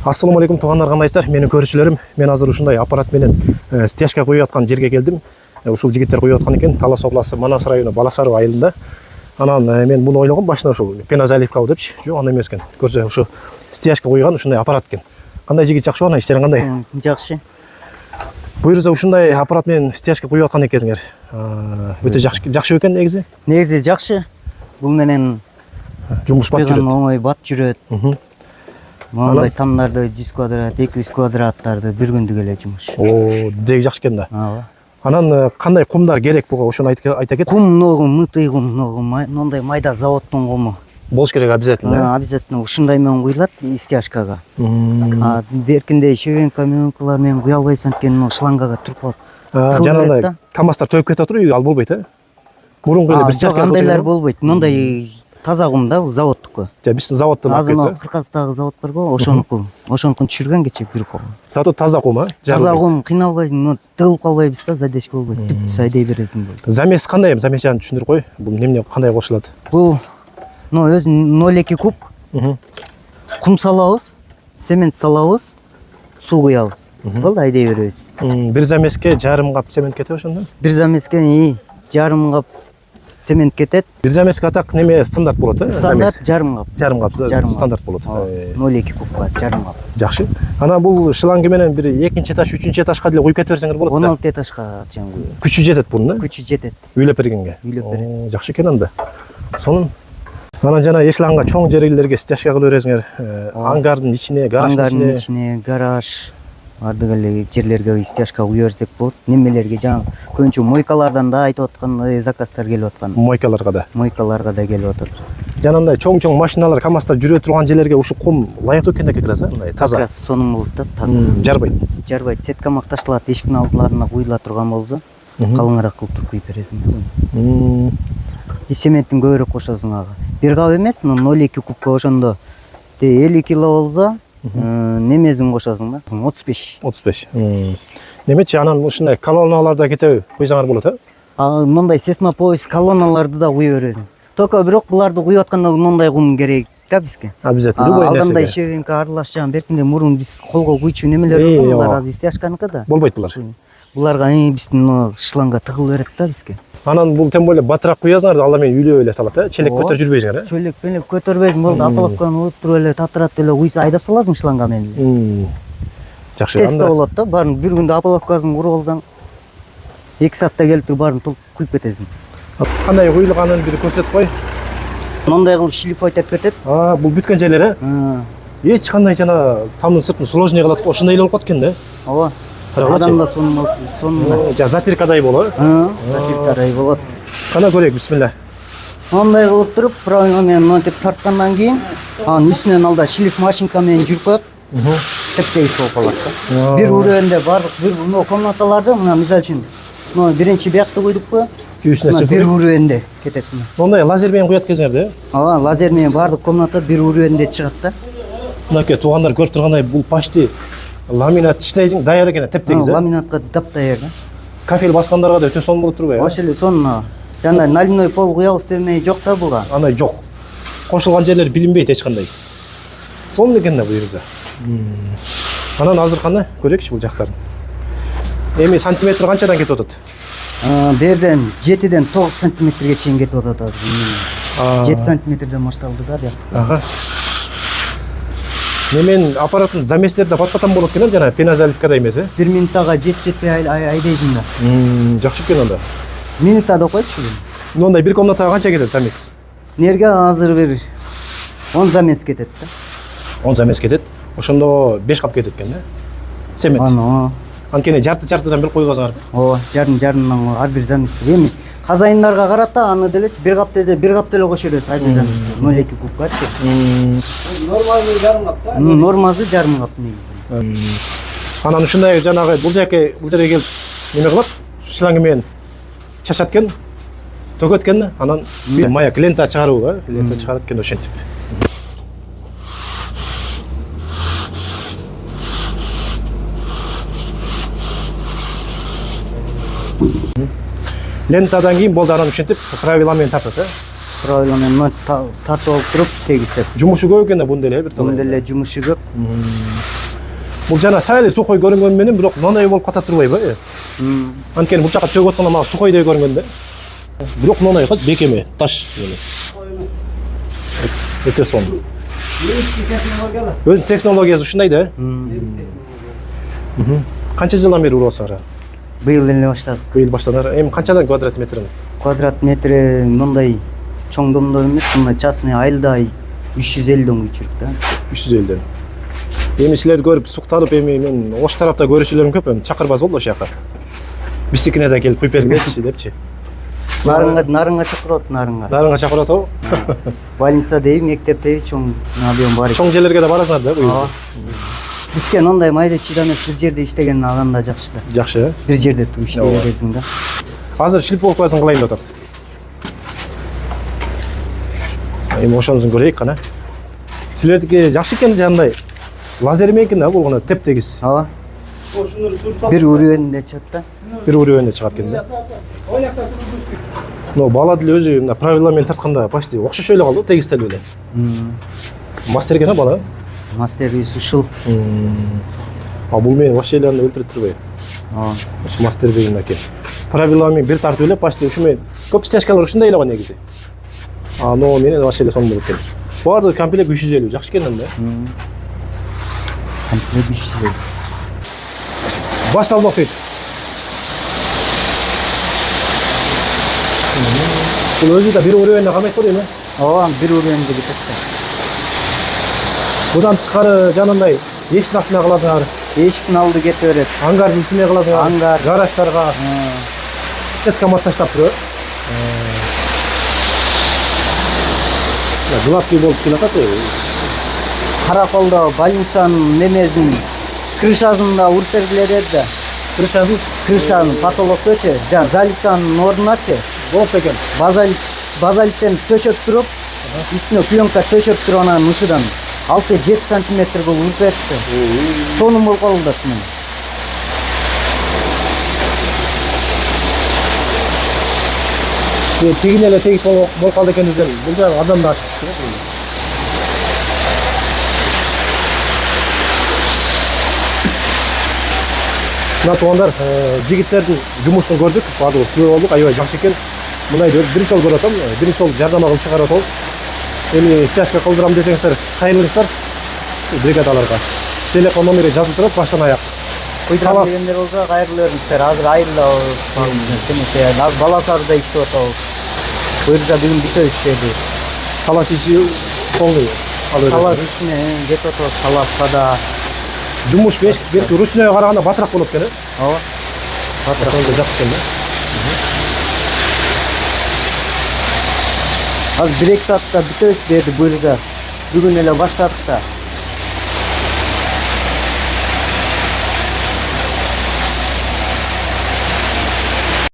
Assalamu алейкум тугандар, кандайсыздар? Менин көрүүчүлөрүм, мен азыр ушундай аппарат менен стяжка коюп аткан жерге келдим. Ушул жигиттер коюп аткан экен, Талас областы Манас району Баласаров айылында. Анан мен буну ойлогом, башына ушул пенозаливка депчи. Жок, андай эмес экен. Көрсө ушу стяжка койгон ушундай аппарат экен. Кандай жигит, жакшы бана, иштериң кандай? Жакшы. Буюрса ушундай аппарат менен стяжка коюп аткан экенсиңер. Өтө жакшы экен негизи. Негизи жакшы. Бул менен жумуш бат жүрөт. Оңой бат жүрөт. Мындай тамдарды 100 квадрат, 200 квадраттарды бир күндүк эле жумуш. О, деги жакшы экен да. Ооба. Анан кандай кумдар керек буга, ошону айта кет. Кум ногу, мыты кум ногу, мындай майда заводтун куму. Болуш керек обязательно. Обязательно ушундай менен куйлат стяжкага. Беркинде шевенка менен менен куя албайсың экен, шлангага туруп калат. Жанагындай КамАЗдар төп кетип отуруп, ал болбойт, Мурунку эле бир стяжка андайлар болбойт. Мындай таза кум да, бул заводтуку. Биз заводтон алып келдик. Кыргыздагы завод бар го, ошонукун түшүргөн кече бир кол. Зато таза кум, Таза кум, кыйналбайсың, тыгылып калбайбыз да, задержка болбойт. Түп сайдай бересиң болду. Замес кандай? Замес жагын түшүндүрүп кой. Бул эмне кандай кошулат? Бул өзү 0,2 куб. Кум салабыз, цемент салабыз, суу куябыз. Болду, айдай беребиз. Бир замеске жарым кап цемент кетеби ошондо? Бир замеске жарым кап цемент кетет. Бир замеске атак неме стандарт болот, Стандарт жарым кап. Жарым кап стандарт болот. 0,2 кубка жарым кап. Жакшы. Анан бул шланги менен бир экинчи этаж, үчүнчү этажга деле куюп кете берсеңер болот да. 16 этажга чейин куюп. Күчү жетет бунун, Күчү жетет. Үйлөп бергенге. Үйлөп берет. Жакшы экен анда. Сонун. Анан жана эшланга чоң жерлерге стяжка кылып бересиңер. Ангардын ичине, гараждын ичине, гараж бардык эле жерлерге стяжка куя берсек болот. Немелерге жаңы көбүнчө мойкалардан да айтып аткан заказдар келип аткан. Мойкаларга да келип атат. Жанагындай чоң машиналар, КамАЗдар жүрө турган жерлерге ушу кум ылайыктуу экен как раз, мындай таза. Как раз сонун болот да, таза. Жарбайт. Сетка макташтылат, эшиктин алдыларына куюла турган болсо, калыңыраак кылып туруп куюп бересиң. И цементтин көбүрөөк кошосуң ага. Бир кап эмес, 0,2 кубка ошондо 50 кило болсо, немесин кошосуң да, 35. Немечи анан ушундай колонналарда кетеби куйсаңар болот, Мындай сесмопояс колонналарды да куя бересиң. Только бирок буларды куюп атканда мындай кум керек да бизге. Обязательно любой нерсеге. Алдандай шевенка аралашчан, беркинде мурун биз колго куйчу немелер бар, азыр стяжканыкы да. Болбойт булар. Буларга биздин шланга тыгылып берет да бизге. Анан бул тем более батыраак куясыңар, ал эми үйлөп эле салат, челек көтөрүп жүрбөйсүңөр, Челек менен көтөрбөйсүң, болду, апалапканы утуруп эле татырат эле куйса айдап саласың шланга менен. Жакшы. Тест болот да, баарын бир күндө апалапкасын куруп алсаң, 2 саатта келип туруп баарын толуп куюп кетесиң. Кандай куюлганын бир көрсөтүп кой. Мындай кылып шлифовать этип кетет. Бул бүткөн жерлери, эч кандай жана тамдын сыртын сложный кылат, ошондой эле болуп калат экен да. Ооба. Адамда сонун. Затиркадай болот. Затиркадай болот. Кана көрөйүк, бисмилла. Мындай кылып туруп, правильно менен мынтип тарткандан кийин, анын үстүнөн алда шлиф машинка менен жүрүп коет. Тепкейс болуп калат да. Бир үрөндө бардык бир комнаталарды, мына мисалы үчүн, биринчи биякты куйдукпу? Бир үрөндө кетет. Мондай лазер менен куят экенсиңер да? Ооба, лазер менен бардык комната бир үрөндө чыгат да. Мынакей туугандар көрүп тургандай, бул почти ламинат иштейсиң, даяр экен, тептегиз. Ламинатка даяр да. Кафель баскандарга да өтө сонун болуп турбайбы? Ошол эле сонун. Жана наливной пол куябыз демей жок да буга. Андай жок. Кошулган жерлер билинбейт эч кандай. Сонун экен да буюрса. Анан азыр кандай көрөйүкчү бул жактарын. Эми сантиметр канчадан кетип атат? Берден 7ден 9 сантиметрге чейин кетип атат азыр. 7 сантиметрден башталды да бияк. Немен аппараттын заместерде пат-патан болот экен, жана пенозаливкада эмес, 1 минуттага жетпей айдайсың да. Жакшы экен анда. Минутта да койчу. Мындай бир комнатага канча кетет замес? Нерге азыр бир 10 замес кетет да. 10 замес кетет. Ошондо 5 кап кетет экен да. Цемент. Анткени жарты-жартыдан бир коюп алсаңар. Ооба, жарым-жарымдан ар бир замес. Эми казайындарга карата аны делечи бир кап деле кошо берет, ар бир замес. 0,2 кубкачы. Нормасы жарым кап да. Нормасы жарым кап негизи. Анан ушундай жанагы бул жерге келип неме кылат, шланги менен чачат экен, төгөт экен, анан маяк лента чыгаруу, лента чыгарат экен ошентип. Лентадан кийин болду, анан ушентип правила менен тартат, правильно мен тартып алып туруп тегистеп. Жумушу көп экен да бунун деле бир Мунун талай. деле жумушу көп. Бул жана сайылы сухой көрүнгөнү менен бирок ноной болуп ката турбайбы? Анткени бул жака төгүп атканда мага сухойдой көрүнгөн да. Бирок ноной кыз бекеме, таш. Өтө сонун. Өз технологиясы ушундай да. Канча жылдан бери урабасыңар? Быйыл эле баштадык. Быйыл баштадыңар. Эми канчадан квадрат метр? Квадрат метри мындай чоң домдор эмес, мындай частный айылда 350 дом көчүрүк да. 350ден. Эми силерди көрүп суктанып, эми мен ош тарапта көрүүчүлөрүм көп, эми чакырбаса болду ошол жака. Биздикине да келип куюп бергилечи депчи. Нарынга чакырып, нарынга. Нарынга чакырып атабы? Больница дейби, мектеп дейби, чоң объем бар. Чоң жерлерге да барасыңар да быйыл. Бизге мындай майда чыда эмес, бир жерде иштеген алганда жакшы да. Жакшы, э? Бир жерде туруп иштей бересиң да. Азыр шлифовкасын кылайын деп атат. Эми ошонысын көрөйүк кана. Силердики жакшы экен жандай. Лазер экен да болгону теп-тегиз. Ооба. Бир үрүөнүндө чыгат да. Бир үрүөнүндө чыгат экен да. Но бала деле өзү мына правиламен тартканда почти окшош эле калды, тегиздел эле. Мастер экен бала. Мастер ушул. Бул мени вообще эле аны өлтүрүп турбайбы? Ооба. Мастер деген экен. Правиламен бир тартып эле почти ушумен көп стяжкалар ушундай эле го негизи. Но менен вообще эле сонун болуп экен. Баардыгы комплект 350, жакшы экен да. Комплект 350. Башталды окшойт. Бул өзү да бир өрөөнү камайт го дейм. Ооба, бир үрүөндө кетет да. Будан тышкары жанагындай эшиктин астына кыласыңар, Эшиктин алды кете берет. ангардын ичине кыласыңар, Ангар. гараждарга сетка таштап туруп. Гладкий болуп келатат. Караколдо больницанын немесин крышасында уруп бергиле да. Крышанын потолокточу, заливканын ордуначы Болуп экен. базалиттен төшөп туруп, үстүнө пленка төшөп туруп анан ушудан 6-7 сантиметр болуп уруп берди. Сонун болуп калды да мен. Тегине эле тегиз болуп калды экен десем, бул жагы адам да ачып түштү. Мына туугандар, жигиттердин жумушун көрдүк, баардыгы көрүп алдык, аябай жакшы экен. Мындай биринчи жолу көрүп атам, биринчи жолу жардам кылып чыгарып атабыз. Эми стяжка кылдырам десеңиздер, кайрылыңыздар бригадаларга. Телефон номери жазылып турат баштан аяк. Кыйдырам дегендер болсо кайрылып бериңиздер. Азыр айылда баласарда иштеп атабыз. Буюрса бүгүн бүтөбүз деди. Талаш иши полный. Талаш ишине кетип атабыз, талашка да. Жумуш белки ручной караганда батыраак болот экен, э? Ооба. Батыраак жакшы экен да. Азыр 1-2 саатта бүтөбүз деди буюрса. Бүгүн эле баштадык да.